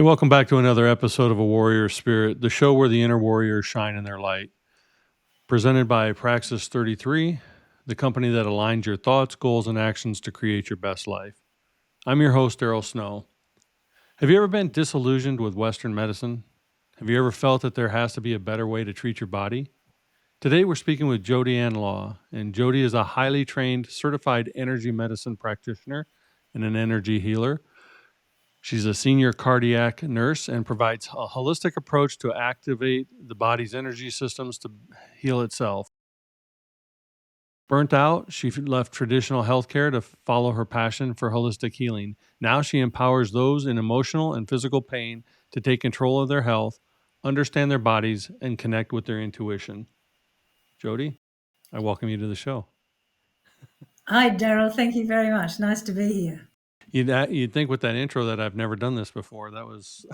Welcome back to another episode of A Warrior Spirit, the show where the inner warriors shine in their light. Presented by Praxis 33, the company that aligns your thoughts, goals, and actions to create your best life. I'm your host, Daryl Snow. Have you ever been disillusioned with Western medicine? Have you ever felt that there has to be a better way to treat your body? Today, we're speaking with Jodi Anne Law, and Jodi is a highly trained, certified energy medicine practitioner and an energy healer. She's a senior cardiac nurse and provides a holistic approach to activate the body's energy systems to heal itself. Burnt out, she left traditional healthcare to follow her passion for holistic healing. Now she empowers those in emotional and physical pain to take control of their health, understand their bodies, and connect with their intuition. Jodi, I welcome you to the show. Hi, Daryl. Thank you very much. Nice to be here. You'd think with that intro that I've never done this before. That was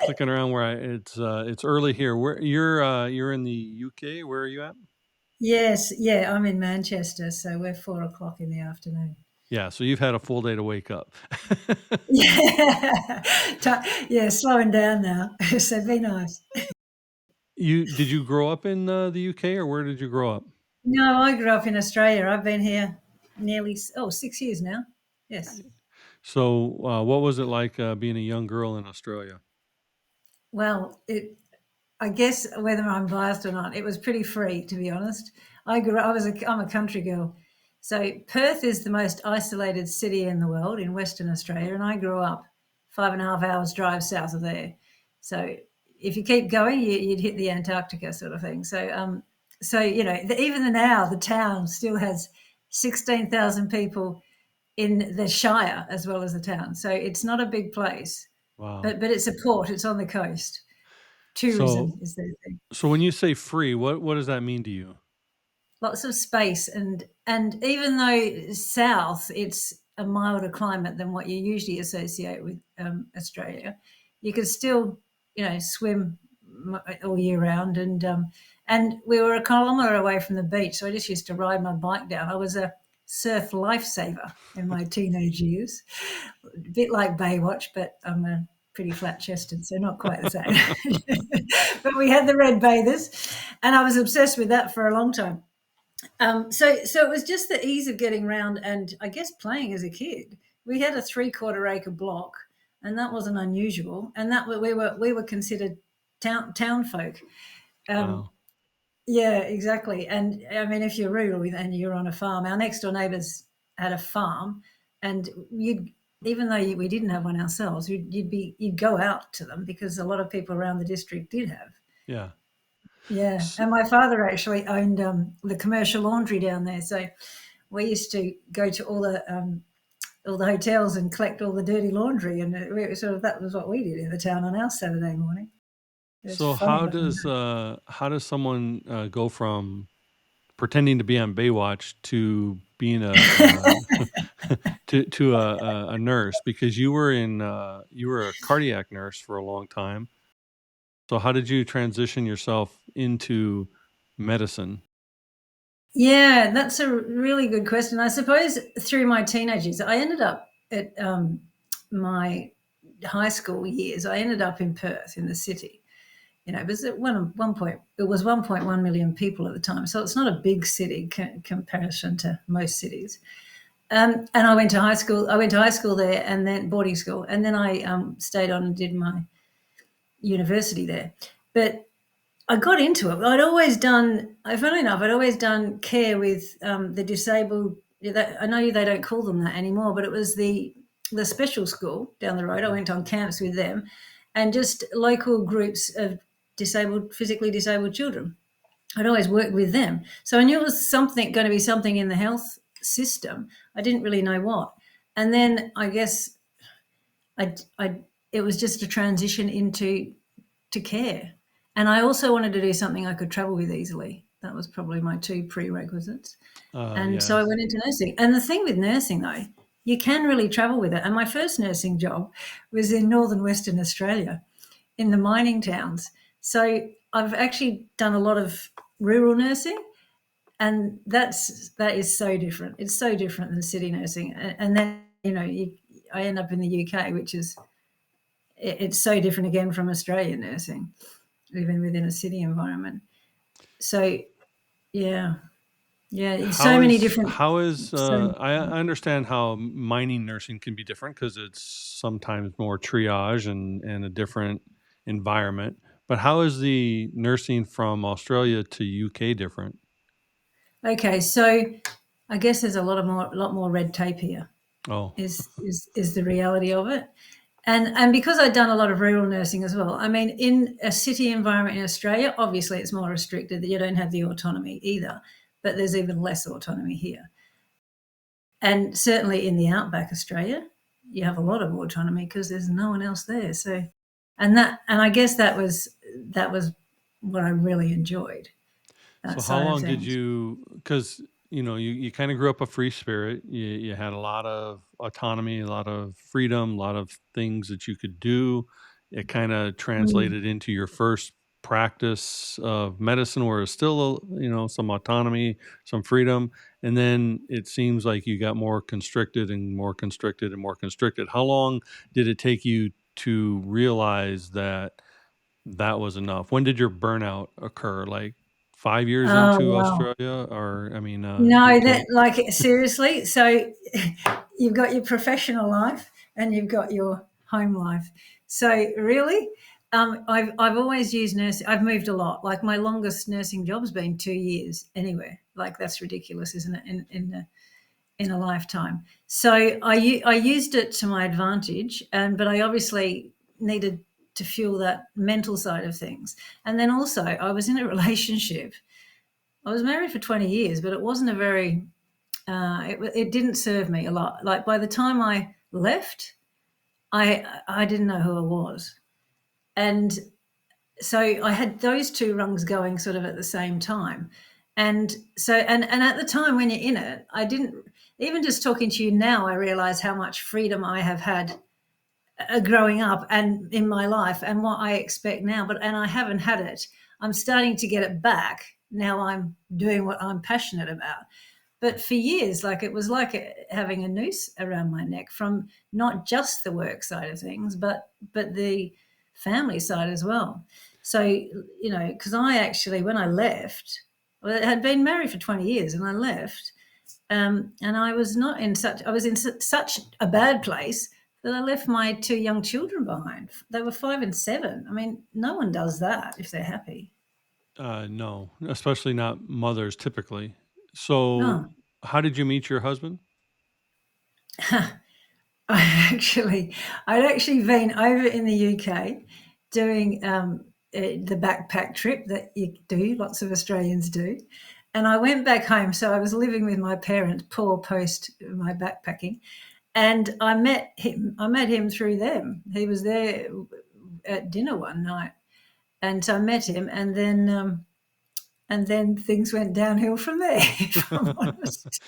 clicking around where it's early here. Where you're in the UK. Where are you at? Yes, yeah, I'm in Manchester, so we're 4:00 in the afternoon. Yeah, so you've had a full day to wake up. Yeah, yeah, slowing down now. So be nice. Did you grow up in the UK, or where did you grow up? No, I grew up in Australia. I've been here nearly 6 years now. Yes. So, what was it like being a young girl in Australia? Well, I guess whether I'm biased or not, it was pretty free, to be honest. I'm a country girl. So Perth is the most isolated city in the world in Western Australia, and I grew up 5.5 hours drive south of there. So if you keep going, you'd hit the Antarctica sort of thing. So even now the town still has 16,000 people in the Shire as well as the town. So it's not a big place, Wow. but it's a port. It's on the coast. So, Tourism is the thing. so when you say free, what does that mean to you? Lots of space, and even though south it's a milder climate than what you usually associate with Australia, you could still swim all year round, and we were a kilometre away from the beach, so I just used to ride my bike down. I was a surf lifesaver in my teenage years, a bit like Baywatch, but I'm a pretty flat-chested, so not quite the same. But we had the red bathers, and I was obsessed with that for a long time. So it was just the ease of getting around, and I guess playing as a kid. We had a 3/4 acre block, and that wasn't unusual. And that we were considered town folk. Um, Wow. yeah, exactly. And I mean, if you're rural and you're on a farm, our next door neighbours had a farm, and even though we didn't have one ourselves, you'd go out to them because a lot of people around the district did have. Yeah. Yeah, S- and my father actually owned the commercial laundry down there, so we used to go to all the hotels and collect all the dirty laundry, and that was what we did in the town on our Saturday morning. It was So funny how looking does back. someone go from pretending to be on Baywatch to being a nurse, because you were a cardiac nurse for a long time. So how did you transition yourself into medicine? Yeah, that's a really good question. I suppose through my teenage years, I ended up at my high school years. I ended up in Perth, in the city. It was at one point, it was 1.1 million people at the time, so it's not a big city comparison to most cities. And I went to high school. I went to high school there, and then boarding school, and then I stayed on and did my university there. But I got into it. Funnily enough, I'd always done care with the disabled. I know they don't call them that anymore, but it was the special school down the road. I went on camps with them, and just local groups of physically disabled children. I'd always worked with them, so I knew it was going to be something in the health system. I didn't really know what, and then I guess it was just a transition into to care. And I also wanted to do something I could travel with easily. That was probably my two prerequisites. And so I Yes. went into nursing. And the thing with nursing, though, you can really travel with it. And my first nursing job was in northern Western Australia in the mining towns. So I've actually done a lot of rural nursing, and that is so different. It's so different than city nursing. And then I end up in the UK, which is it's so different again from Australian nursing, even within a city environment. So yeah, it's so many different. How is So I understand how mining nursing can be different because it's sometimes more triage and a different environment. But how is the nursing from Australia to UK different? okay, so I guess there's a lot more red tape here. Oh, Is the reality of it. And because I'd done a lot of rural nursing as well, I mean, in a city environment in Australia, obviously it's more restricted, that you don't have the autonomy either, but there's even less autonomy here. And certainly in the outback Australia, you have a lot of autonomy because there's no one else there. So, and I guess that was what I really enjoyed, that so how side of long did things. you? Because you kind of grew up a free spirit. You had a lot of autonomy, a lot of freedom, a lot of things that you could do. It kind of Mm. translated into your first practice of medicine, where it's still some autonomy, some freedom, and then it seems like you got more constricted and more constricted and more constricted. How long did it take you to realize that that was enough? When did your burnout occur? Like 5 years Oh into wow. Australia, or I mean, No, that UK? like seriously. So you've got your professional life and you've got your home life. So really, I've always used nursing. I've moved a lot. Like my longest nursing job's been 2 years anywhere. Like that's ridiculous, isn't it? In a lifetime. So I used it to my advantage, but I obviously needed to fuel that mental side of things. And then also I was in a relationship. I was married for 20 years, but it wasn't a very it didn't serve me a lot. Like by the time I left, I didn't know who I was, and so I had those two rungs going sort of at the same time. And so and at the time when you're in it, I didn't, even just talking to you now, I realize how much freedom I have had growing up and in my life and what I expect now. And I haven't had it. I'm starting to get it back now. I'm doing what I'm passionate about. But for years, like it was like having a noose around my neck from not just the work side of things, but the family side as well. So because I actually, when I left, well, I had been married for 20 years, and I left, and I was not in such. I was in such a bad place that I left my two young children behind. They were 5 and 7. I mean, no one does that if they're happy. No, especially not mothers typically. So, No. how did you meet your husband? I'd actually been over in the UK doing the backpack trip that you do, lots of Australians do. And I went back home. So I was living with my parents, poor post my backpacking. And I met him. I met him through them. He was there at dinner one night. And so I met him. And then things went downhill from there, if I'm honest.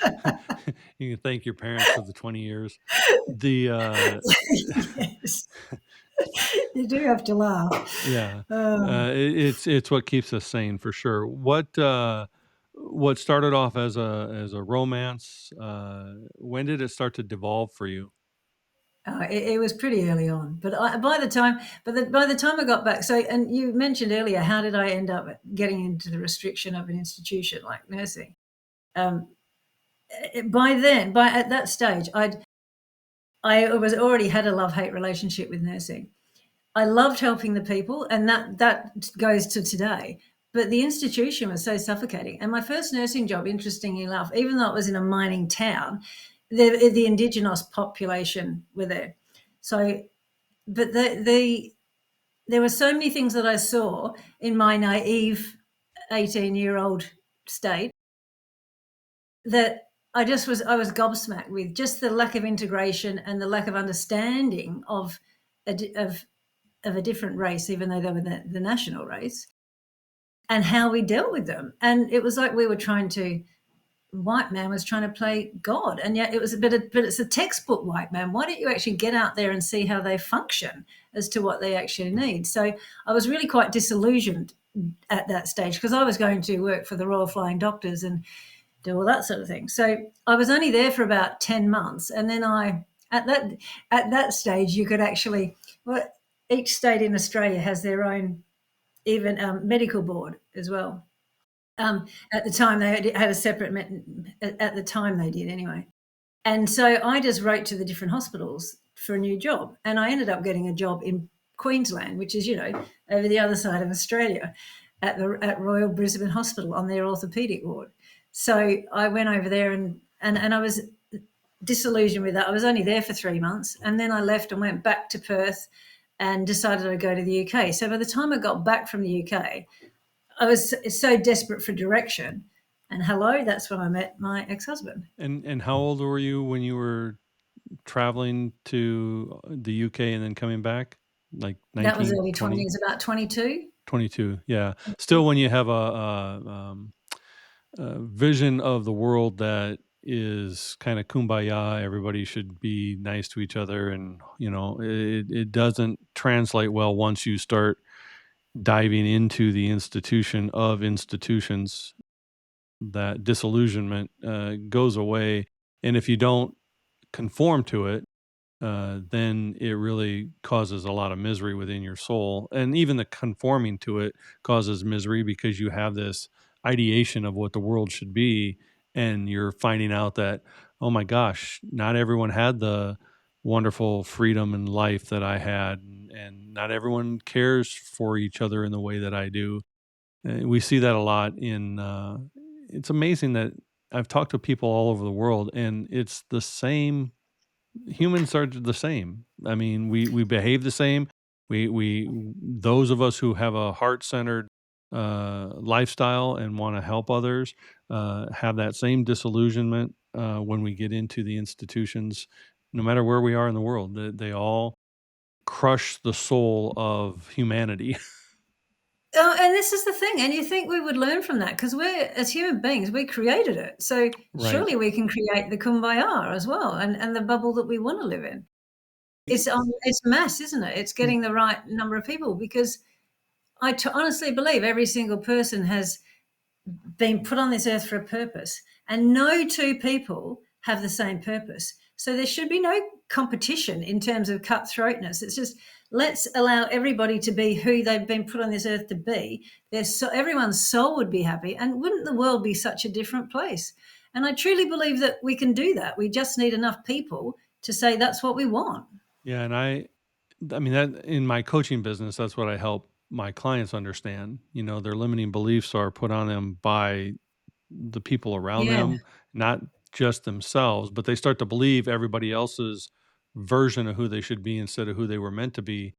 You can thank your parents for the 20 years. The Yes. You do have to laugh. Yeah, Oh. it's what keeps us sane for sure. What started off as a romance? When did it start to devolve for you? It was pretty early on, but by the time I got back, so and you mentioned earlier, how did I end up getting into the restriction of an institution like nursing? Um, by then, by at that stage, I was already had a love hate relationship with nursing. I loved helping the people, and that goes to today. But the institution was so suffocating. And my first nursing job, interestingly enough, even though it was in a mining town, the indigenous population were there. So, but there were so many things that I saw in my naive 18-year-old state that I was gobsmacked with just the lack of integration and the lack of understanding of of a different race, even though they were the national race, and how we dealt with them. And it was like we were trying to, white man was trying to play God. And yet it was but it's a textbook white man. Why don't you actually get out there and see how they function as to what they actually need? So I was really quite disillusioned at that stage because I was going to work for the Royal Flying Doctors and do all that sort of thing. So I was only there for about 10 months. And then I at that stage, you could actually, well, each state in Australia has their own even medical board as well. At the time, they had a separate. At the time, they did anyway. And so I just wrote to the different hospitals for a new job, and I ended up getting a job in Queensland, which is over the other side of Australia, at Royal Brisbane Hospital on their orthopaedic ward. So I went over there, and I was disillusioned with that. I was only there for 3 months, and then I left and went back to Perth and decided I'd go to the UK. So by the time I got back from the UK, I was so desperate for direction. And hello, that's when I met my ex-husband. And how old were you when you were traveling to the UK and then coming back? Like That was 19, early 20, 20s, about 22. 22? Yeah. Still, when you have a vision of the world that is kind of kumbaya, everybody should be nice to each other, and it doesn't translate well once you start diving into the institution of institutions. That disillusionment goes away, and if you don't conform to it, then it really causes a lot of misery within your soul. And even the conforming to it causes misery because you have this ideation of what the world should be. And you're finding out that, oh my gosh, not everyone had the wonderful freedom and life that I had. And not everyone cares for each other in the way that I do. We see that a lot it's amazing that I've talked to people all over the world, and it's the same. Humans are the same. I mean, we behave the same. We those of us who have a heart-centered lifestyle and want to help others have that same disillusionment when we get into the institutions, no matter where we are in the world. They all crush the soul of humanity. Oh, and this is the thing, and you think we would learn from that because as human beings, we created it. So Right. surely we can create the kumbaya as well, and the bubble that we want to live in. It's mass, isn't it? It's getting the right number of people because honestly believe every single person has been put on this earth for a purpose, and no two people have the same purpose. So there should be no competition in terms of cutthroatness. It's just let's allow everybody to be who they've been put on this earth to be. Everyone's soul would be happy, and wouldn't the world be such a different place? And I truly believe that we can do that. We just need enough people to say that's what we want. Yeah, and I mean that in my coaching business, that's what I help my clients understand. Their limiting beliefs are put on them by the people around Yeah. them, not just themselves, but they start to believe everybody else's version of who they should be instead of who they were meant to be.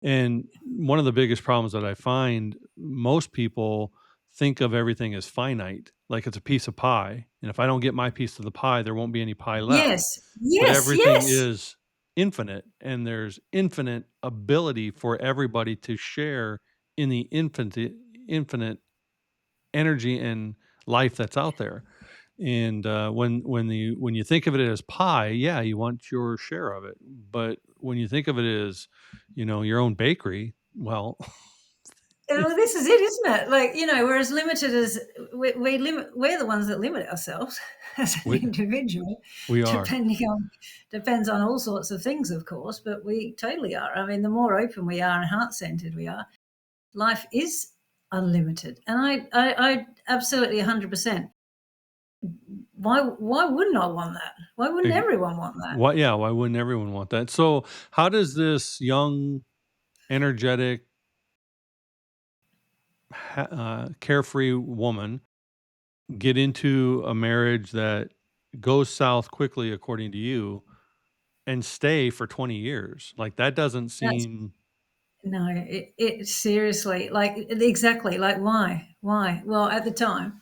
And one of the biggest problems that I find, most people think of everything as finite, like it's a piece of pie. And if I don't get my piece of the pie, there won't be any pie left. Yes. But Yes. everything Yes. is infinite, and there's infinite ability for everybody to share in the infinite energy and life that's out there. And when you think of it as pie, yeah, you want your share of it. But when you think of it as, your own bakery, well, Well, it's this is it, isn't it? Like, we're as limited as we're the ones that limit ourselves as an we individual, we are. depends on all sorts of things, of course, but we totally are. I mean, the more open we are and heart-centered we are, life is unlimited. And I absolutely 100%. Why wouldn't I want that? Why wouldn't Ex- everyone want that? why wouldn't everyone want that? So how does this young, energetic, carefree woman get into a marriage that goes south quickly, according to you, and stay for 20 years? Like, that doesn't That's seem. no, it seriously, like, exactly, like, why? Well, at the time,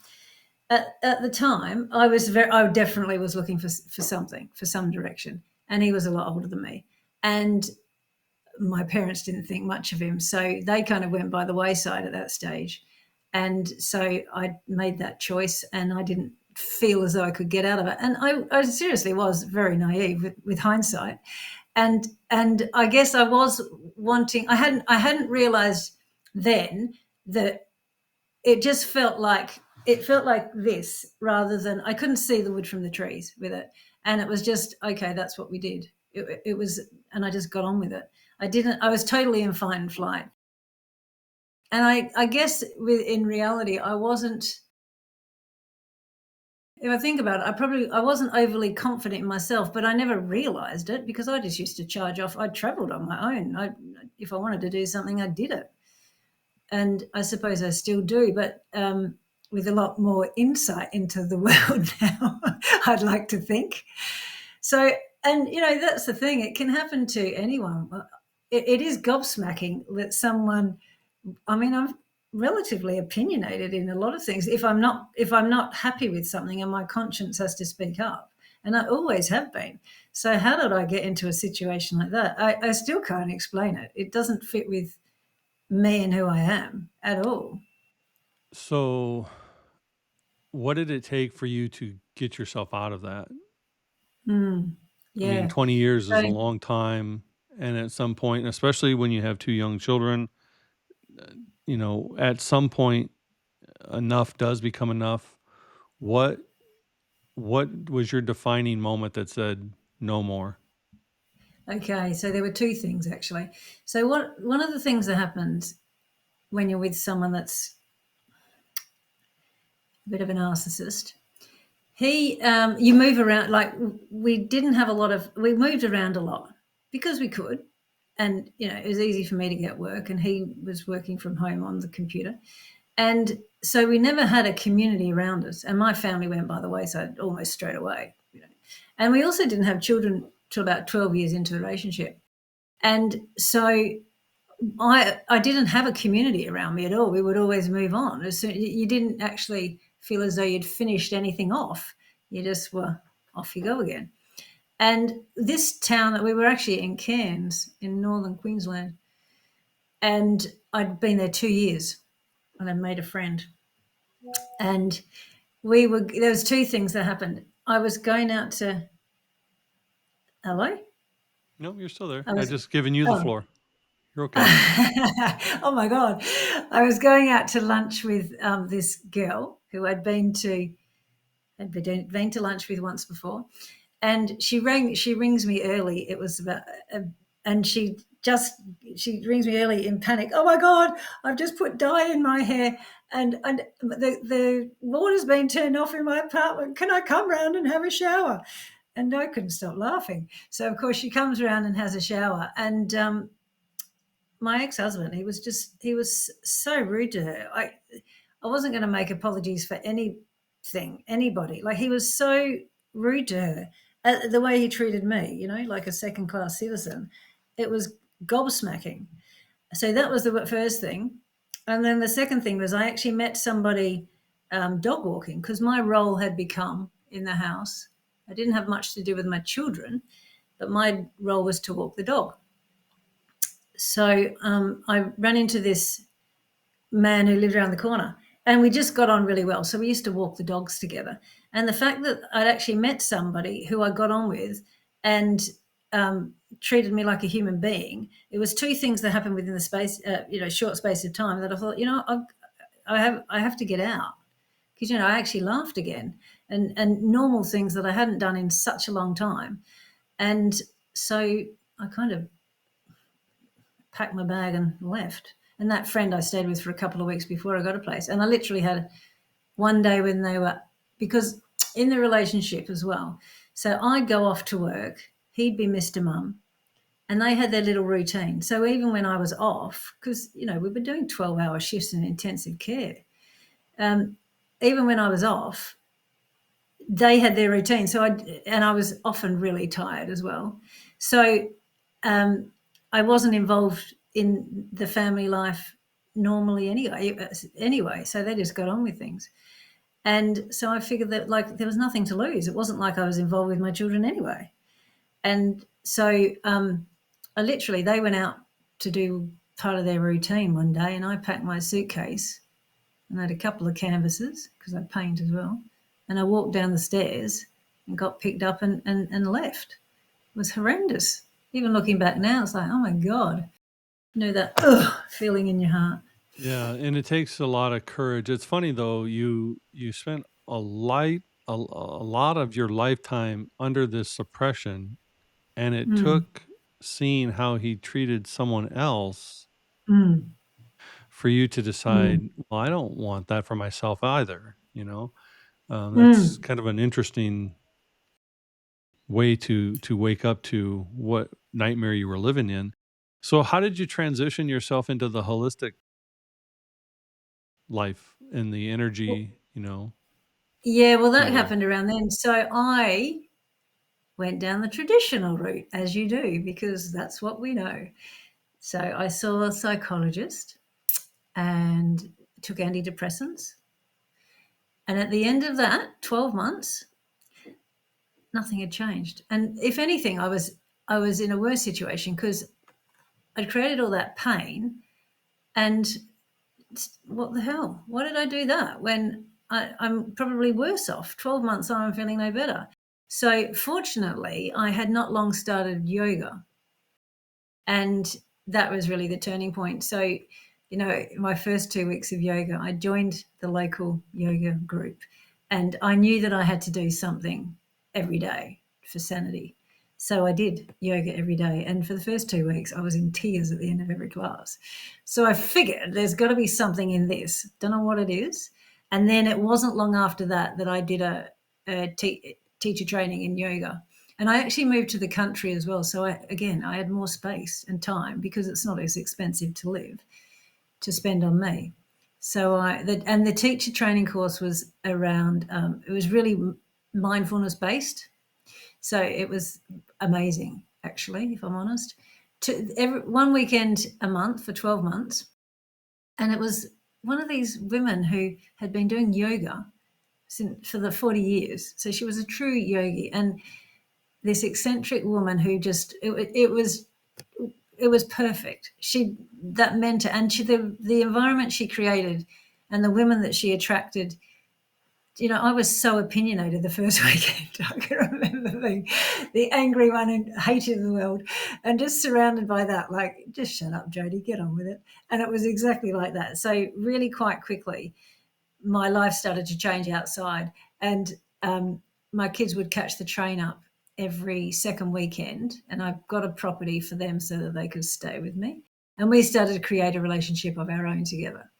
I definitely was looking for something, for some direction, and he was a lot older than me, and my parents didn't think much of him, so they kind of went by the wayside at that stage, and so I made that choice, and I didn't feel as though I could get out of it, and I seriously was very naive with hindsight, and I guess I was wanting. I hadn't realized then that it felt like this rather than I couldn't see the wood from the trees with it. And it was just, okay, that's what we did. It was, and I just got on with it. I was totally in fight and flight. And I guess in reality, I wasn't, if I think about it, I wasn't overly confident in myself, but I never realized it because I just used to charge off. I traveled on my own. If I wanted to do something, I did it. And I suppose I still do, but with a lot more insight into the world now, I'd like to think. So, and that's the thing, it can happen to anyone. It is gobsmacking that someone, I mean, I'm relatively opinionated in a lot of things. If I'm not happy with something, and my conscience has to speak up, and I always have been. So how did I get into a situation like that? I still can't explain it. It doesn't fit with me and who I am at all. So, what did it take for you to get yourself out of that? Mm, I mean, yeah. 20 years is So a long time. And at some point, especially when you have two young children, at some point, enough does become enough. What what was your defining moment that said no more? okay, so there were two things actually. So one of the things that happens when you're with someone that's a bit of a narcissist, you move around. Like, we moved around a lot because we could, and it was easy for me to get work, and he was working from home on the computer, and so we never had a community around us. And my family went by the wayside almost straight away, and we also didn't have children till about 12 years into the relationship, and so I didn't have a community around me at all. We would always move on. You didn't actually feel as though you'd finished anything off. You just were off you go again. And this town that we were actually in Cairns in northern Queensland, and I'd been there 2 years, and I made a friend. And there was two things that happened. I was going out to, hello? No, you're still there. I I was, just given you the oh, floor. You're okay. oh my God. I was going out to lunch with this girl who had been to lunch with once before. And she rings me early. It was about, and she rings me early in panic. Oh my God, I've just put dye in my hair, and the water's been turned off in my apartment. Can I come round and have a shower? And I couldn't stop laughing. So of course she comes around and has a shower, and my ex-husband, he was so rude to her. I wasn't going to make apologies for anybody. Like, he was so rude to her. The way he treated me, like a second-class citizen. It was gobsmacking. So that was the first thing. And then the second thing was, I actually met somebody dog walking, because my role had become in the house. I didn't have much to do with my children, but my role was to walk the dog. So I ran into this man who lived around the corner, and we just got on really well. So we used to walk the dogs together. And the fact that I'd actually met somebody who I got on with and treated me like a human being, it was two things that happened within the short space of time, that I thought, I have to get out, because I actually laughed again, and normal things that I hadn't done in such a long time. And so I kind of packed my bag and left. And that friend I stayed with for a couple of weeks before I got a place. And I literally had one day when because in the relationship as well. So I'd go off to work, he'd be Mr. Mum, and they had their little routine. So even when I was off, because, we were doing 12-hour shifts in intensive care, even when I was off, they had their routine. And I was often really tired as well. So I wasn't involved in the family life normally anyway. So they just got on with things. And so I figured that, like, there was nothing to lose. It wasn't like I was involved with my children anyway. And so they went out to do part of their routine one day, and I packed my suitcase, and I had a couple of canvases because I paint as well. And I walked down the stairs and got picked up and left. It was horrendous. Even looking back now, it's like, oh my God, that feeling in your heart. Yeah, and it takes a lot of courage. It's funny though, you spent a lot of your lifetime under this suppression, And it Mm, took seeing how he treated someone else mm, for you to mm, decide, well, I don't want that for myself either. That's mm. kind of an interesting way to wake up to what nightmare you were living in. So how did you transition yourself into the holistic life and the Well, energy, yeah, well, that field? happened around then. So I went down the traditional route, as you do, because that's what we know. So I saw a psychologist and took antidepressants. And at the end of that 12 months, nothing had changed. And if anything, I was in a worse situation because I'd created all that pain. And what the hell? Why did I do that when I'm probably worse off? 12 months on, I'm feeling no better. So fortunately, I had not long started yoga. And that was really the turning point. So, my first 2 weeks of yoga, I joined the local yoga group and I knew that I had to do something every day for sanity. So I did yoga every day. And for the first 2 weeks, I was in tears at the end of every class. So I figured there's got to be something in this. Don't know what it is. And then it wasn't long after that I did a teacher training in yoga, and I actually moved to the country as well. So I had more space and time because it's not as expensive to live to spend on me. So and the teacher training course was around. It was really mindfulness based. So it was amazing, actually, if I'm honest. One weekend a month for 12 months, and it was one of these women who had been doing yoga for the 40 years. So she was a true yogi, and this eccentric woman who just it was perfect. She that mentor, and the environment she created and the women that she attracted. I was so opinionated the first weekend. I can remember being the angry one and hated the world, and just surrounded by that, like, just shut up, Jodi, get on with it. And it was exactly like that. So really, quite quickly, my life started to change outside, and my kids would catch the train up every second weekend, and I got a property for them so that they could stay with me, and we started to create a relationship of our own together.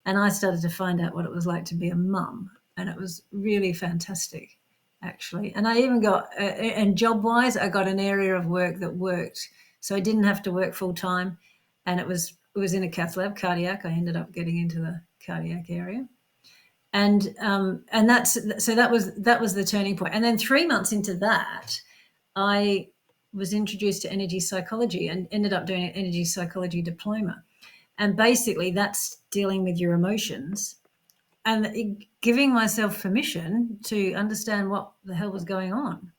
And I started to find out what it was like to be a mum, and it was really fantastic, actually. And I even got and job wise, I got an area of work that worked, so I didn't have to work full time, and it was in a cath lab, cardiac. I ended up getting into the cardiac area, and that was the turning point. And then 3 months into that, I was introduced to energy psychology and ended up doing an energy psychology diploma. And basically, that's dealing with your emotions and giving myself permission to understand what the hell was going on.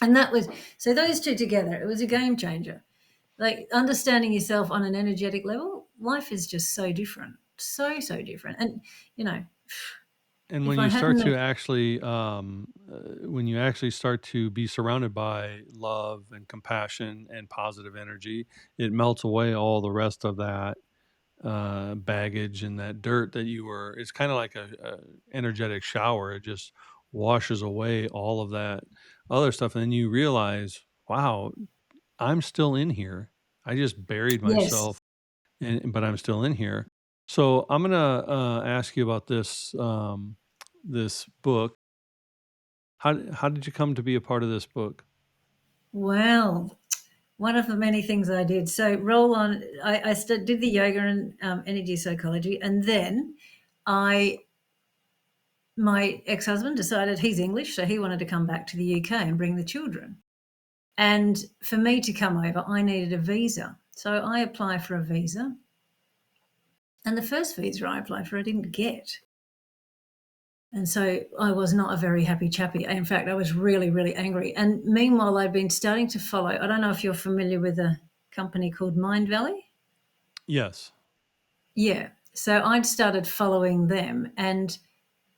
And that was so those two together, it was a game changer. Like understanding yourself on an energetic level, life is just so different, so different. And you know, And if I hadn't have, when you actually start to be surrounded by love and compassion and positive energy, it melts away all the rest of that baggage and that dirt that you were. It's kind of like a energetic shower. It just washes away all of that other stuff, and then you realize, wow, I'm still in here. I just buried yes, myself, but I'm still in here. So I'm gonna ask you about this book. How did you come to be a part of this book? well, one of the many things I did. So roll on. I did the yoga and energy psychology, and then I my ex-husband decided he's English, so he wanted to come back to the UK and bring the children. And for me to come over, I needed a visa. So I applied for a visa. And the first visa I applied for, I didn't get. And so I was not a very happy chappy. In fact, I was really, really angry. And meanwhile, I'd been starting to follow. I don't know if you're familiar with a company called Mind Valley. Yes. Yeah. So I'd started following them, and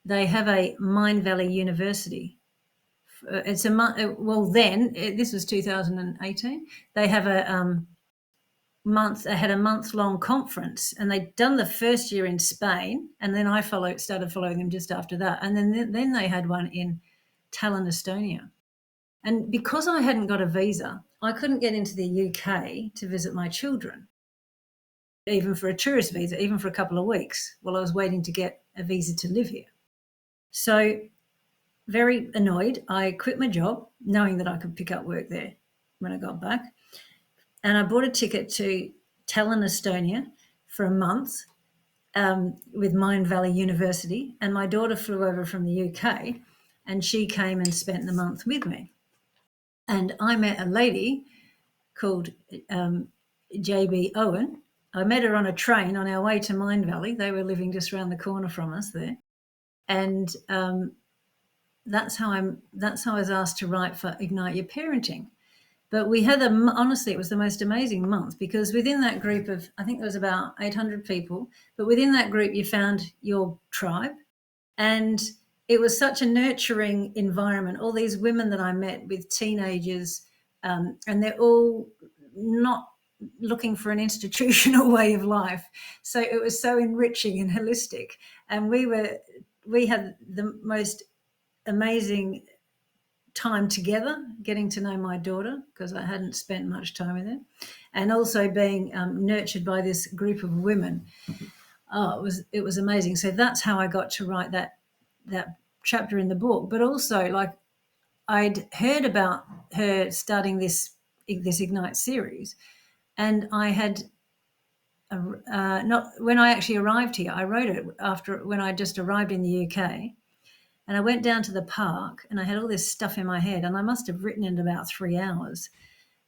they have a Mind Valley University. It's a well, then this was 2018. They have a month. They had a month-long conference, and they'd done the first year in Spain, and then I started following them just after that, and then they had one in Tallinn, Estonia. And because I hadn't got a visa, I couldn't get into the UK to visit my children, even for a tourist visa, even for a couple of weeks, while I was waiting to get a visa to live here. So, very annoyed, I quit my job, knowing that I could pick up work there when I got back. And I bought a ticket to Tallinn, Estonia for a month with Mind Valley University. And my daughter flew over from the UK and she came and spent the month with me. And I met a lady called JB Owen. I met her on a train on our way to Mind Valley. They were living just around the corner from us there. And that's how I was asked to write for Ignite Your Parenting. But we had honestly, it was the most amazing month, because within that group of, I think there was about 800 people, but within that group you found your tribe. And it was such a nurturing environment. All these women that I met with teenagers, and they're all not looking for an institutional way of life. So it was so enriching and holistic. And we had the most amazing time together, getting to know my daughter, because I hadn't spent much time with her, and also being nurtured by this group of women. Oh, it was amazing. So that's how I got to write that chapter in the book. But also, like, I'd heard about her starting this Ignite series, and I had not when I actually arrived here. I wrote it after when I just arrived in the UK. And I went down to the park and I had all this stuff in my head, and I must have written it in about 3 hours.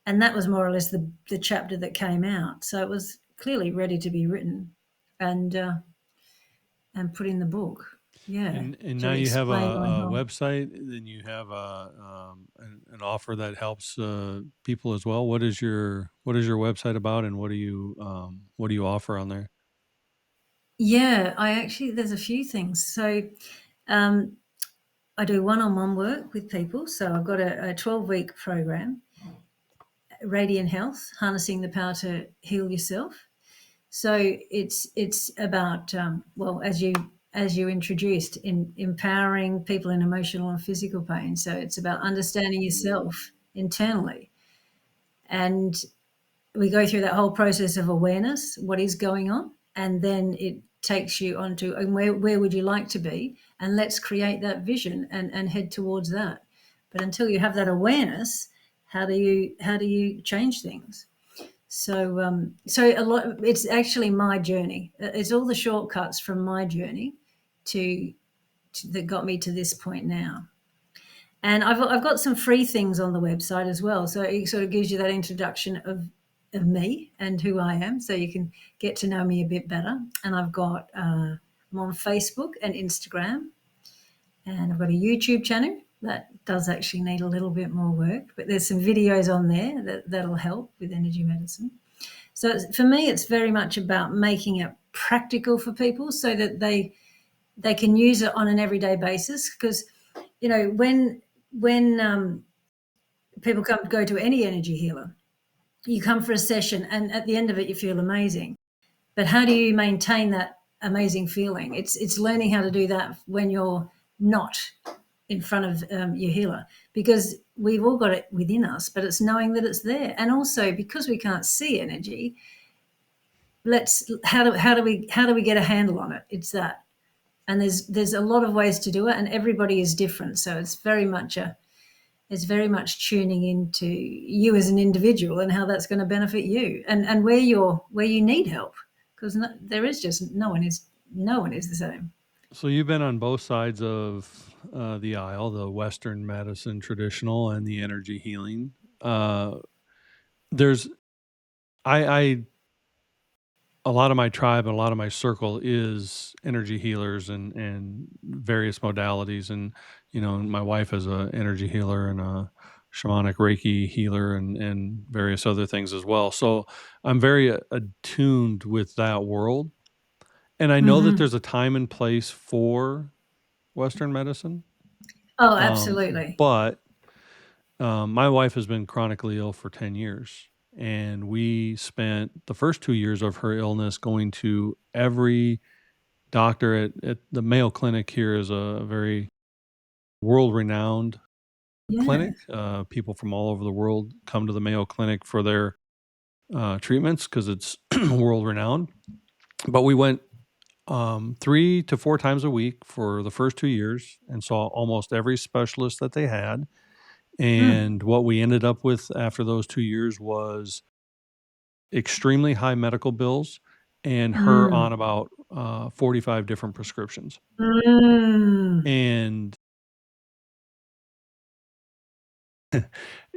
And that was more or less the chapter that came out. So it was clearly ready to be written and put in the book. Yeah, And now to you have a, explain my a whole. website, then you have an offer that helps people as well. What is your website about, and what do you offer on there? Yeah, there's a few things. So um, I do one-on-one work with people. So I've got a 12-week program, Radiant Health, harnessing the power to heal yourself. So it's about well, as you introduced, in empowering people in emotional and physical pain. So it's about understanding yourself internally, and we go through that whole process of awareness, what is going on, and then it takes you onto, and where would you like to be, and let's create that vision and head towards that. But until you have that awareness, how do you change things? So a lot. It's actually my journey. It's all the shortcuts from my journey to, that got me to this point now. And I've got some free things on the website as well. So it sort of gives you that introduction of me and who I am, so you can get to know me a bit better. And I'm on Facebook and Instagram, and I've got a YouTube channel that does actually need a little bit more work, but there's some videos on there that'll help with energy medicine. So for me, it's very much about making it practical for people so that they can use it on an everyday basis. Because when people go to any energy healer, you come for a session, and at the end of it, you feel amazing. But how do you maintain that amazing feeling? It's learning how to do that when you're not in front of your healer, because we've all got it within us, but it's knowing that it's there. And also, because we can't see energy, how do we get a handle on it? It's that. And there's a lot of ways to do it, and everybody is different. So it's very much tuning into you as an individual and how that's going to benefit you, and where you need help, because there is just no one is the same. So you've been on both sides of the aisle, the Western medicine traditional and the energy healing. Uh, there's I a lot of my tribe and a lot of my circle is energy healers and various modalities. And my wife is a energy healer and a shamanic Reiki healer and various other things as well. So I'm very attuned with that world, and I know that Hmm. there's a time and place for Western medicine. Oh, um, absolutely. but my wife has been chronically ill for 10 years. And we spent the first 2 years of her illness going to every doctor at the Mayo Clinic here is a very world renowned Yeah. Clinic. People from all over the world come to the Mayo Clinic for their treatments because it's world renowned. But we went 3 to 4 times a week for the first 2 years and saw almost every specialist that they had. Mm. And what we ended up with after those 2 years was extremely high medical bills and her Mm. on about 45 different prescriptions. Mm. And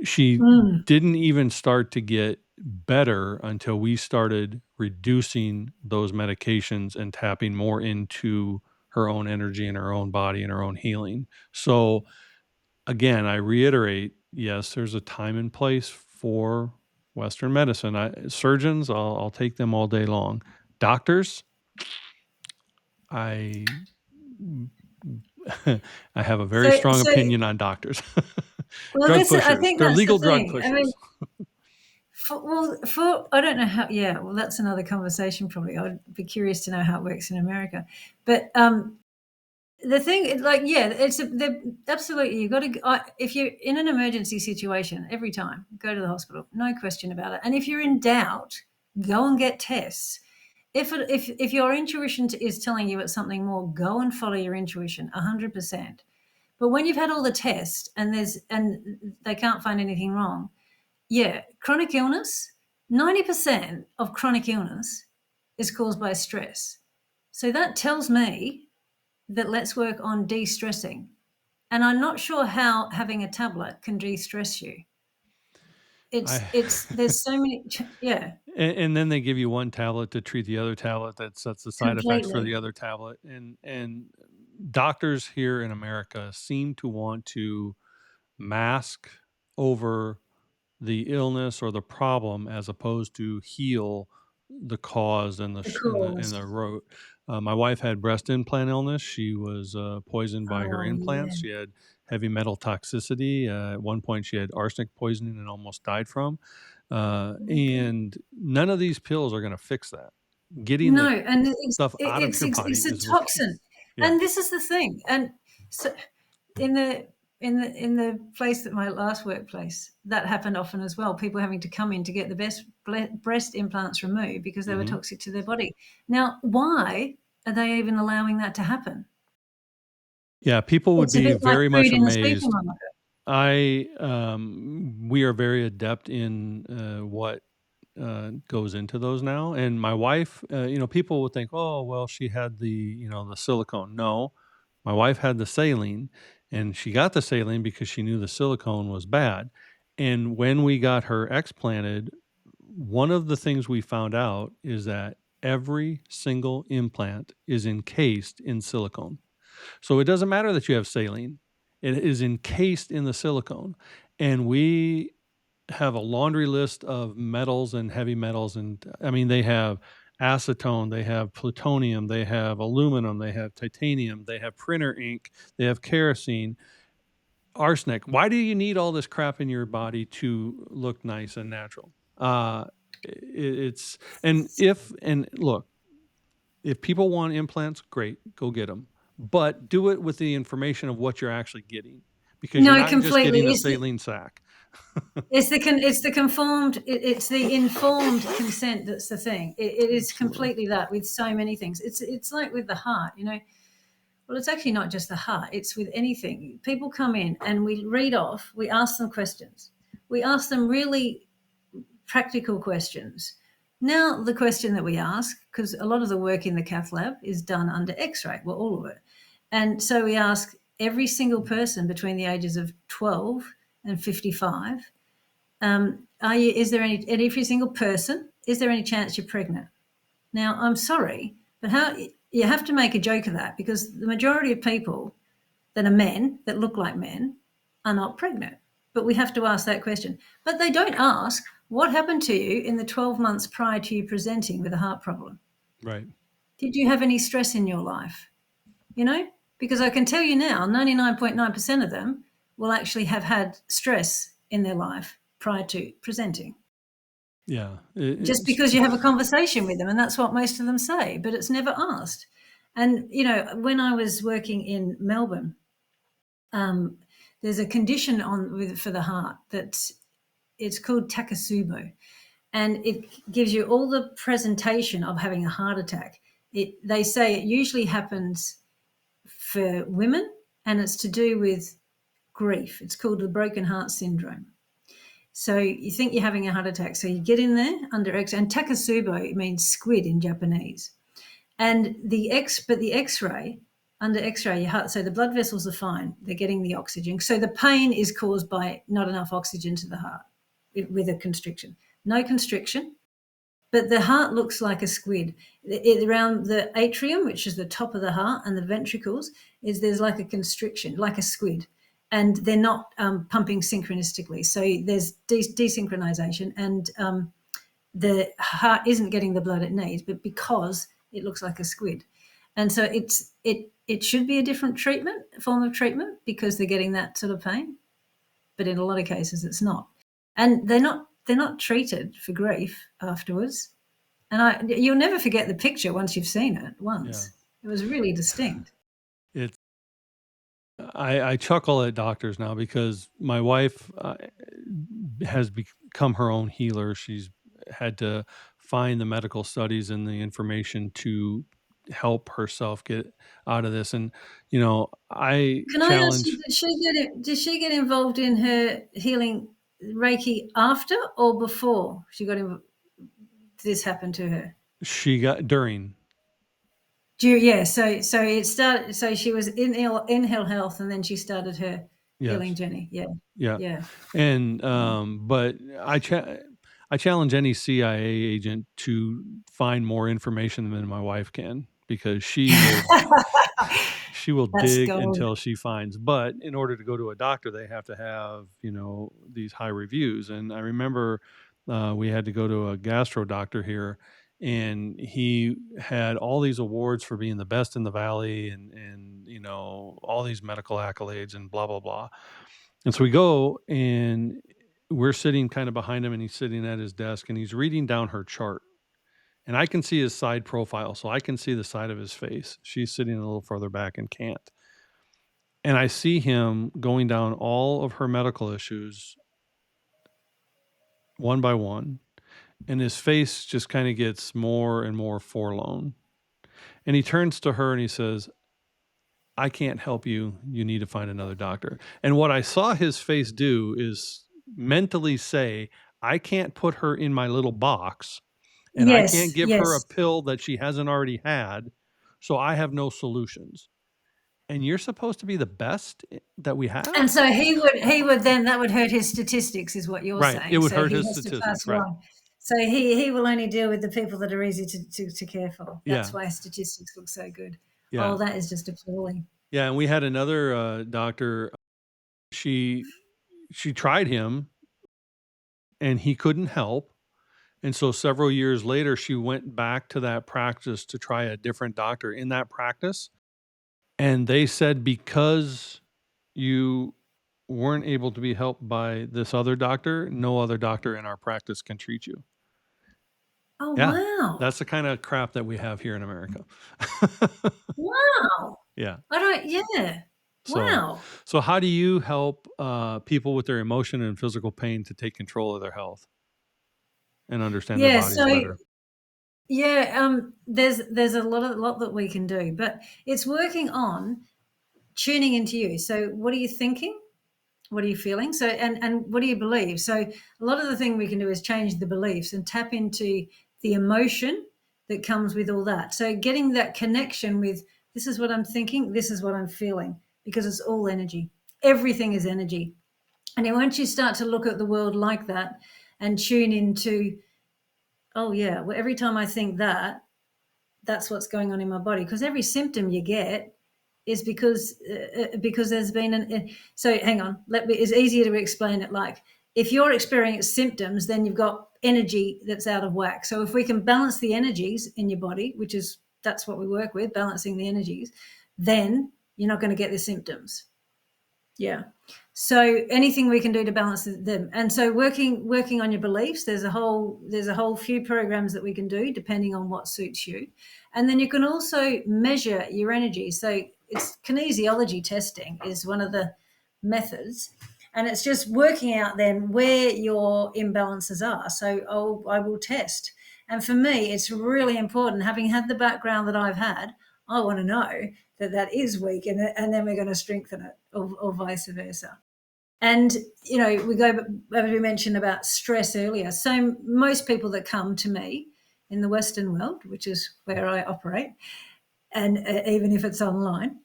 she Mm. didn't even start to get better until we started reducing those medications and tapping more into her own energy and her own body and her own healing. So again, I reiterate, yes, there's a time and place for Western medicine. Surgeons, I'll take them all day long. Doctors, I I have a very So, strong so opinion on doctors. well, Drug this I pushers. think They're that's the legal drug thing. I mean, pushers. for I don't know how. Yeah, well, that's another conversation. Probably, I'd be curious to know how it works in America. But the thing, like, yeah, absolutely. You got to. If you're in an emergency situation, every time go to the hospital, no question about it. And if you're in doubt, go and get tests. If your intuition is telling you it's something more, go and follow your intuition 100%. But when you've had all the tests and they can't find anything wrong, yeah, chronic illness, 90% of chronic illness is caused by stress. So that tells me that let's work on de-stressing. And I'm not sure how having a tablet can de-stress you. I There's so many, yeah, and then they give you one tablet to treat the other tablet that sets the side effects for the completely. other tablet. And doctors here in America seem to want to mask over the illness or the problem as opposed to heal the cause and The and cause. the root. My wife had breast implant illness. She was poisoned by her Oh, implants. yeah. She had heavy metal toxicity. At one point, she had arsenic poisoning and almost died from. And none of these pills are going to fix that. Getting No, the and it's stuff out of it's your it's body it's a is what. toxin, Yeah. and this is the thing. And so, in the place that my last workplace, that happened often as well. People having to come in to get the best breast implants removed because they were Hmm. toxic to their body. Now, why are they even allowing that to happen? Yeah. People would It's a be bit like very much food in the amazed. supermarket. We are very adept in what goes into those now. And my wife, people would think, oh, well, she had the silicone. No, my wife had the saline, and she got the saline because she knew the silicone was bad. And when we got her explanted, one of the things we found out is that every single implant is encased in silicone. So it doesn't matter that you have saline. It is encased in the silicone. And we have a laundry list of metals and heavy metals. And I mean, they have acetone, they have plutonium, they have aluminum, they have titanium, they have printer ink, they have kerosene, arsenic. Why do you need all this crap in your body to look nice and natural? It's, and look, if people want implants, great, go get them. But do it with the information of what you're actually getting, because you're No, not just completely. getting a saline sack. It's the conformed, it's the informed consent that's the thing. It is Absolutely. completely that with so many things. It's like with the heart, Well, it's actually not just the heart. It's with anything. People come in and we read off. We ask them questions. We ask them really practical questions. Now, the question that we ask, because a lot of the work in the cath lab is done under X-ray, well, all of it, and so we ask every single person between the ages of 12 and 55. Is there any, and every single person, is there any chance you're pregnant? Now, I'm sorry, but how you have to make a joke of that because the majority of people that are men that look like men are not pregnant. But we have to ask that question. But they don't ask what happened to you in the 12 months prior to you presenting with a heart problem. Right. Did you have any stress in your life? Because I can tell you now, 99.9% of them will actually have had stress in their life prior to presenting. Yeah. Just because you have a conversation with them, and that's what most of them say, but it's never asked. And when I was working in Melbourne, um, there's a condition for the heart it's called takasubo, and it gives you all the presentation of having a heart attack. They say it usually happens for women, and it's to do with grief. It's called the broken heart syndrome. So you think you're having a heart attack, so you get in there under X, and takasubo means squid in Japanese. And the X-ray, under X-ray, your heart, so the blood vessels are fine, they're getting the oxygen. So the pain is caused by not enough oxygen to the heart with a constriction. No constriction, but the heart looks like a squid. Around the atrium, which is the top of the heart, and the ventricles, there's like a constriction, like a squid. And they're not pumping synchronistically. So there's desynchronization, and the heart isn't getting the blood it needs, but because it looks like a squid. And so it should be a different form of treatment, because they're getting that sort of pain. But in a lot of cases, it's not. And they're not treated for grief afterwards. And you'll never forget the picture once you've seen it once. Yeah. It was really distinct. I chuckle at doctors now, because my wife has become her own healer. She's had to find the medical studies and the information to help herself get out of this. And, I challenge. I ask you, did she get involved in her healing Reiki after or before this happened to her? She got during. Yeah, so it started. So she was in ill health, and then she started her healing journey. Yeah. And but I challenge any CIA agent to find more information than my wife can, because she will dig until she finds. But in order to go to a doctor, they have to have these high reviews. And I remember we had to go to a gastro doctor here, and he had all these awards for being the best in the valley, and all these medical accolades and blah blah blah. And so we go, and we're sitting kind of behind him, and he's sitting at his desk, and he's reading down her chart, and I can see his side profile, so I can see the side of his face. She's sitting a little further back and can't. And I see him going down all of her medical issues one by one, and his face just kind of gets more and more forlorn. And he turns to her and he says, "I can't help you. You need to find another doctor." And what I saw his face do is mentally say, "I can't put her in my little box, and I can't give her a pill that she hasn't already had, so I have no solutions. And you're supposed to be the best that we have." And so he would then, that would hurt his statistics, is what you're saying. Right. It would hurt his statistics. Right. So he will only deal with the people that are easy to care for. That's why statistics look so good. Yeah. Oh, that is just appalling. Yeah, and we had another doctor. She tried him, and he couldn't help. And so several years later, she went back to that practice to try a different doctor in that practice. And they said, because you weren't able to be helped by this other doctor, no other doctor in our practice can treat you. Oh, yeah. Wow. That's the kind of crap that we have here in America. Wow. Yeah. Wow. So how do you help people with their emotion and physical pain to take control of their health and understand their bodies better? Yeah, there's a lot that we can do, but it's working on tuning into you. So what are you thinking? What are you feeling? So and what do you believe? So a lot of the thing we can do is change the beliefs and tap into the emotion that comes with all that. So getting that connection with, this is what I'm thinking, this is what I'm feeling, because it's all energy. Everything is energy. And then once you start to look at the world like that and tune into, oh yeah, well, every time I think that, that's what's going on in my body. Because every symptom you get is because there's been so hang on, it's easier to explain it like, if you're experiencing symptoms, then you've got energy that's out of whack. So if we can balance the energies in your body, that's what we work with, balancing the energies, then you're not going to get the symptoms. Yeah. So anything we can do to balance them. And so working on your beliefs, there's a whole few programs that we can do depending on what suits you. And then you can also measure your energy. So it's kinesiology testing is one of the methods. And it's just working out then where your imbalances are. So I will test. And for me, it's really important, having had the background that I've had, I want to know that that is weak, and then we're going to strengthen it, or vice versa. And, we go, as we mentioned about stress earlier. So most people that come to me in the Western world, which is where I operate, and even if it's online,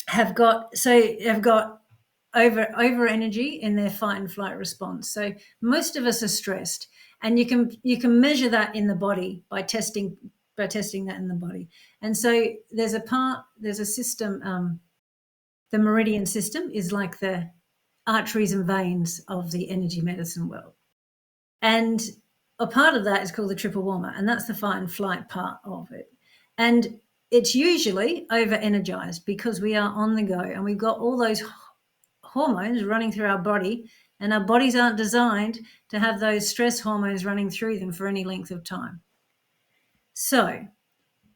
have got over energy in their fight and flight response. So most of us are stressed, and you can measure that in the body by testing that in the body. And so there's a system. The meridian system is like the arteries and veins of the energy medicine world, and a part of that is called the triple warmer, and that's the fight and flight part of it. And it's usually over energized because we are on the go, and we've got all those hormones running through our body, and our bodies aren't designed to have those stress hormones running through them for any length of time. So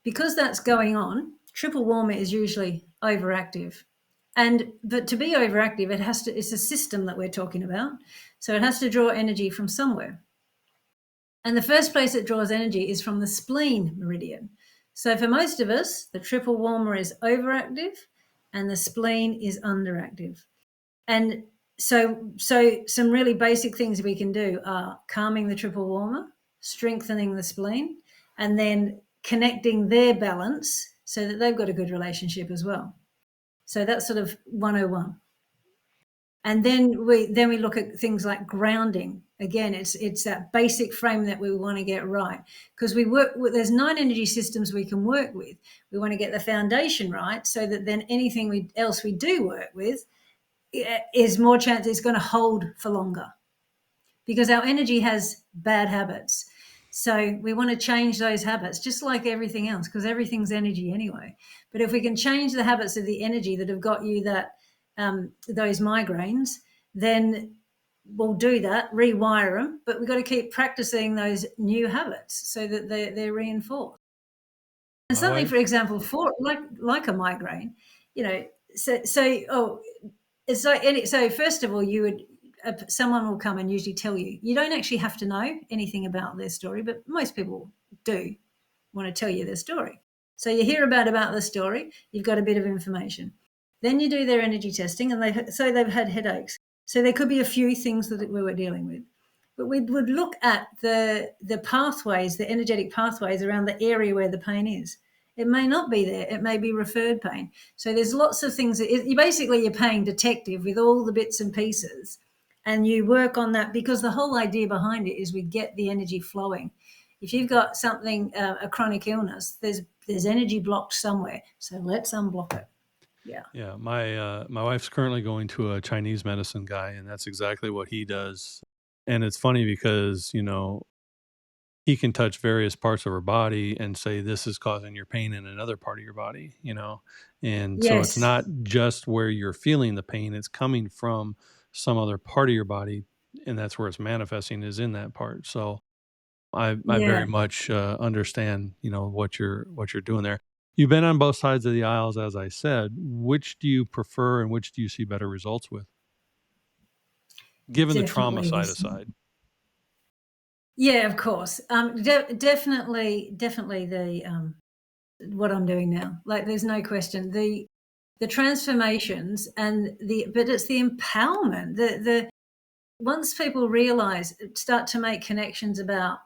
because that's going on, triple warmer is usually overactive. But to be overactive, it's a system that we're talking about. So it has to draw energy from somewhere. And the first place it draws energy is from the spleen meridian. So for most of us, the triple warmer is overactive and the spleen is underactive. And so some really basic things we can do are calming the triple warmer, strengthening the spleen, and then connecting their balance so that they've got a good relationship as well. So that's sort of 101. And then we look at things like grounding. Again, it's that basic frame that we want to get right, because there's 9 energy systems we can work with. We want to get the foundation right so that then anything else we do work with is more chance it's going to hold for longer, because our energy has bad habits. So we want to change those habits, just like everything else, because everything's energy anyway. But if we can change the habits of the energy that have got you those migraines, then we'll do that, rewire them. But we've got to keep practicing those new habits so that they're reinforced. And something, for example, for like a migraine, so first of all, someone will come and usually tell you. You don't actually have to know anything about their story, but most people do want to tell you their story. So you hear about the story, you've got a bit of information. Then you do their energy testing, and they've had headaches. So there could be a few things that we were dealing with. But we would look at the pathways, the energetic pathways around the area where the pain is. It may not be there. It may be referred pain. So there's lots of things. You're paying detective with all the bits and pieces, and you work on that, because the whole idea behind it is we get the energy flowing. If you've got something, a chronic illness, there's energy blocked somewhere. So let's unblock it. Yeah. Yeah. My wife's currently going to a Chinese medicine guy, and that's exactly what he does. And it's funny because, he can touch various parts of her body and say, this is causing your pain in another part of your body, And so it's Yes. not just where you're feeling the pain, it's coming from some other part of your body. And that's where it's manifesting, is in that part. So I Yeah. very much understand, what you're doing there. You've been on both sides of the aisles, as I said. Which do you prefer, and which do you see better results with, given the trauma Definitely side this. aside? Yeah, of course. Definitely the what I'm doing now. Like, there's no question. The transformations but it's the empowerment. The once people start to make connections about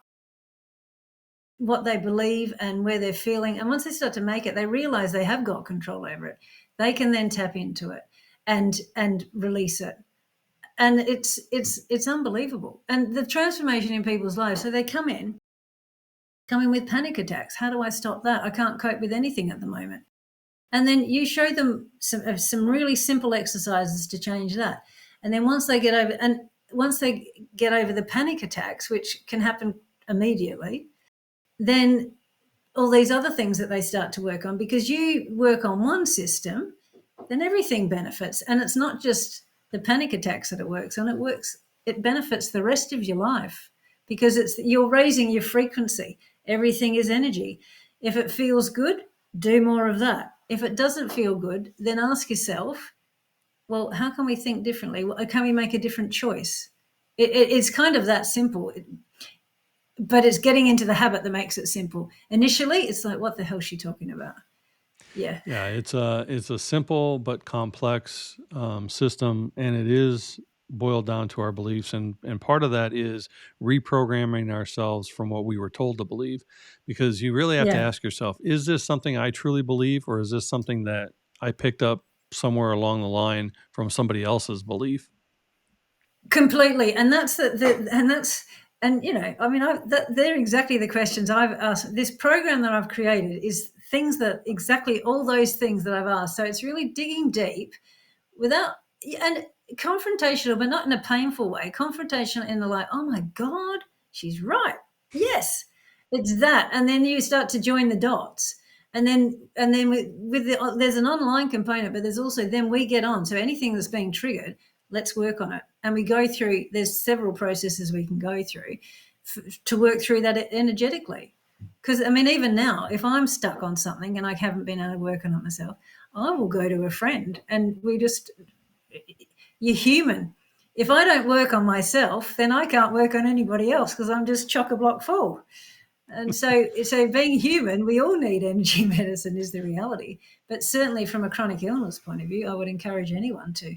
what they believe and where they're feeling, and once they start to make it, they realize they have got control over it. They can then tap into it and release it. And it's unbelievable. And the transformation in people's lives. So they come in with panic attacks. How do I stop that? I can't cope with anything at the moment. And then you show them some really simple exercises to change that. And then once they get over the panic attacks, which can happen immediately, then all these other things that they start to work on, because you work on one system, then everything benefits. And it's not just the panic attacks that it works on. It benefits the rest of your life, because you're raising your frequency. Everything is energy. If it feels good, do more of that. If it doesn't feel good, then ask yourself, Well, how can we think differently? Can we make a different choice? It's kind of that simple, but it's getting into the habit that makes it simple. Initially, it's like, what the hell is she talking about? Yeah. Yeah, it's a simple but complex system, and it is boiled down to our beliefs, and part of that is reprogramming ourselves from what we were told to believe, because you really have to Yeah. ask yourself: is this something I truly believe, or is this something that I picked up somewhere along the line from somebody else's belief? Completely, and that's and that's and I mean, they're exactly the questions I've asked. This program that I've created is things that exactly all those things that I've asked. So it's really digging deep without and confrontational, but not in a painful way. Confrontational in the like, oh my god, she's right. Yes, it's that, and then you start to join the dots. And then with there's an online component, but there's also then we get on. So anything that's being triggered, let's work on it. And we go through, there's several processes we can go through to work through that energetically. Because, I mean, even now, if I'm stuck on something and I haven't been able to work on it myself, I will go to a friend and you're human. If I don't work on myself, then I can't work on anybody else because I'm just chock a block full. And so being human, we all need energy medicine is the reality. But certainly from a chronic illness point of view, I would encourage anyone to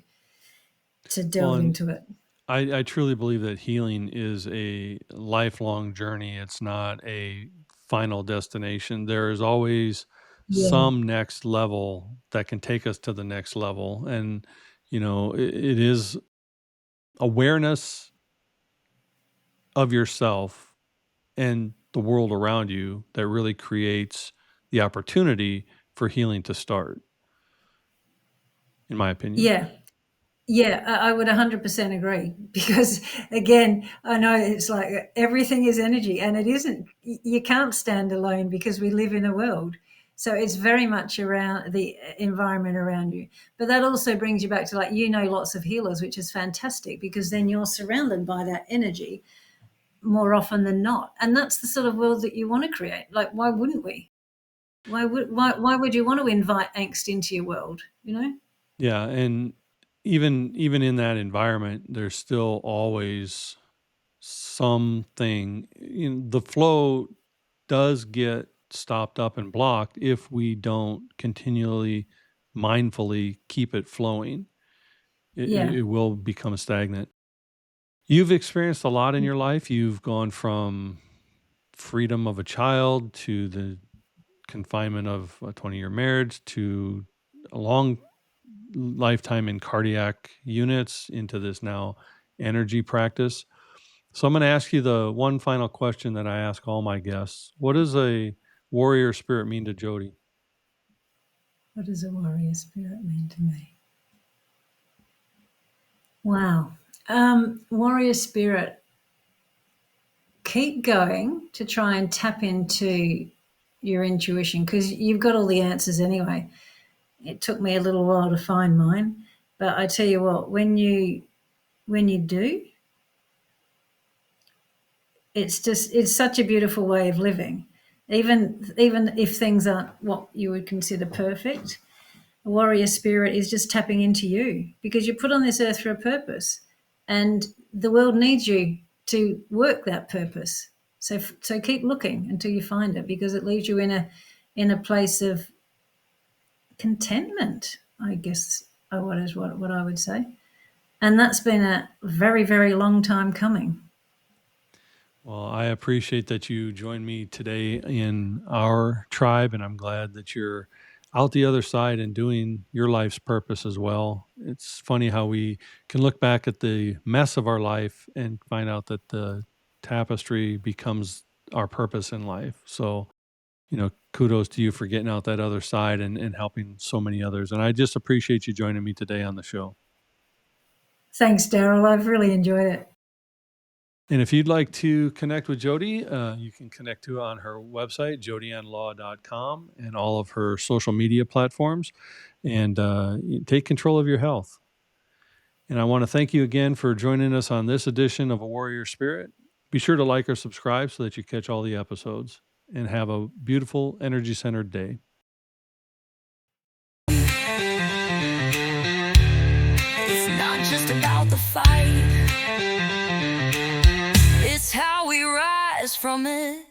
Well, delve and into it. I truly believe that healing is a lifelong journey. It's not a final destination. There is always Yeah. some next level that can take us to the next level. And, it is awareness of yourself and the world around you that really creates the opportunity for healing to start, in my opinion. Yeah. Yeah, I would 100% agree because, again, I know it's like everything is energy and it isn't. You can't stand alone because we live in a world. So it's very much around the environment around you. But that also brings you back to like, lots of healers, which is fantastic because then you're surrounded by that energy more often than not. And that's the sort of world that you want to create. Like, why wouldn't we? Why would you want to invite angst into your world, Yeah, and even in that environment, there's still always something. The flow does get stopped up and blocked if we don't continually mindfully keep it flowing. Yeah. It will become stagnant. You've experienced a lot in your life. You've gone from freedom of a child to the confinement of a 20-year marriage to a long lifetime in cardiac units into this now energy practice. So I'm going to ask you the one final question that I ask all my guests. What does a warrior spirit mean to Jodi? What does a warrior spirit mean to me? Wow. Warrior spirit, keep going to try and tap into your intuition because you've got all the answers anyway. It took me a little while to find mine, but I tell you what, when you do, it's such a beautiful way of living. Even if things aren't what you would consider perfect, a warrior spirit is just tapping into you because you're put on this earth for a purpose and the world needs you to work that purpose. So keep looking until you find it because it leaves you in a place of contentment, I guess. What I would say. And that's been a very, very long time coming. Well, I appreciate that you joined me today in our tribe, and I'm glad that you're out the other side and doing your life's purpose as well. It's funny how we can look back at the mess of our life and find out that the tapestry becomes our purpose in life. So, kudos to you for getting out that other side and helping so many others. And I just appreciate you joining me today on the show. Thanks, Daryl. I've really enjoyed it. And if you'd like to connect with Jodi, you can connect to her on her website, jodiannelaw.com, and all of her social media platforms, and take control of your health. And I want to thank you again for joining us on this edition of A Warrior Spirit. Be sure to like or subscribe so that you catch all the episodes, and have a beautiful, energy-centered day. just about the fight. It's how we rise from it.